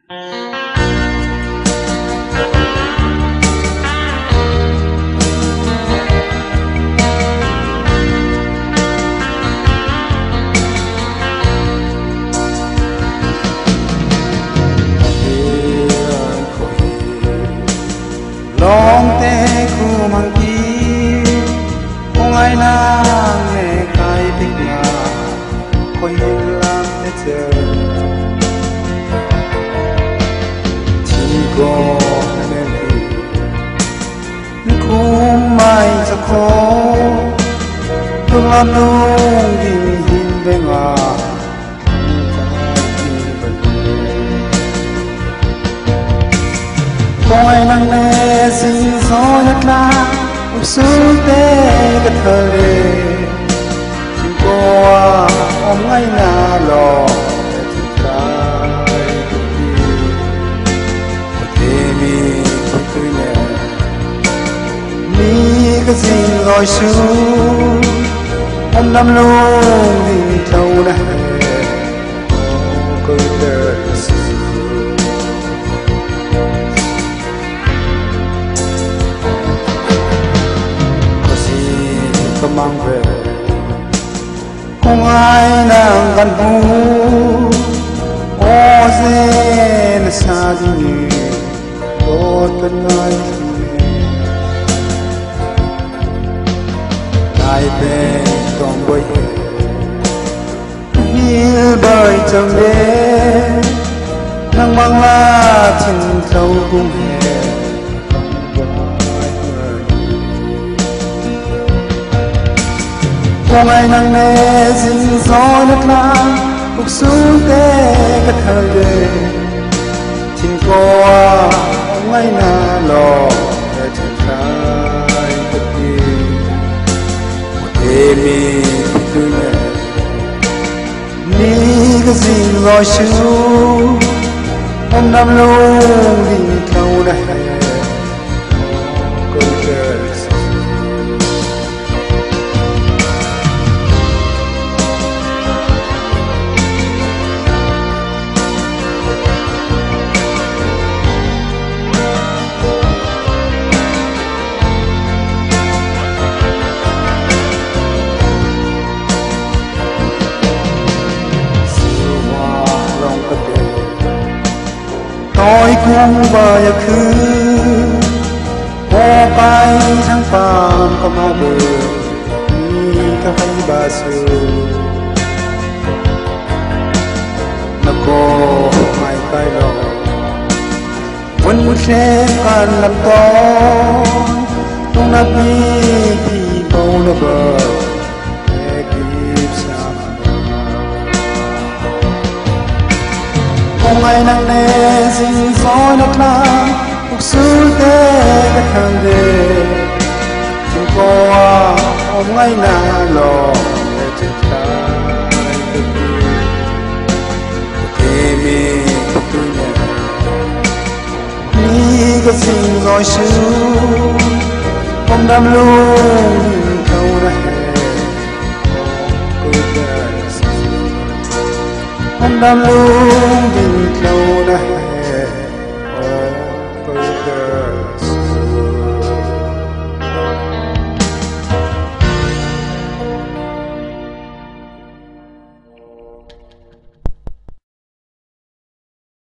Long te khu mang ki Kung ai nang ne kai tik na Koi lam te tse Chi go ne li Kum mai sa ko Tung lam nung di hin be nga Kung ai nang ne sinh gió nhắc la Úc xuống tế cái thơ đê Chim cô ôm ngay na lò Để chim trái cực đi Và thế mi cực tươi nè Mi cái sinh lòi xuống Ôm năm luôn đi thâu nè Cô đời mang về không ai nàng gần hu ô dê là xa gì tốt cơn ai lại về toàn quay như đời trầm đê nắng băng la trên thâu cung hè Kung ai nang ne sinh gió nước la Úc xuống tế cái thơ đê Chim cô ôm ai na lò Để chân trái cực đi Một thế mi tươi nè Ni cái gì lòi xuống Ôm năm luôn đi thâu nè Cô trời Tôi cũng bao giờ khứ Ô bay tháng phàm có mau bờ Đi cả hay bà sư Nó có mai cái lò Vẫn muốn xem ăn làm to Tung nắp đi thì bầu nó bờ Để kịp xa Kung ai nang ne sinh gió nước la Úc xuống tế cái thơ đê Chim cô ôm ngay na lò Để chân trái cực đi Một thế mi tươi nè Ni cái sinh gọi xuống Ôm đam luôn thâu nè Cô đời Ôm đam luôn đi thâu nè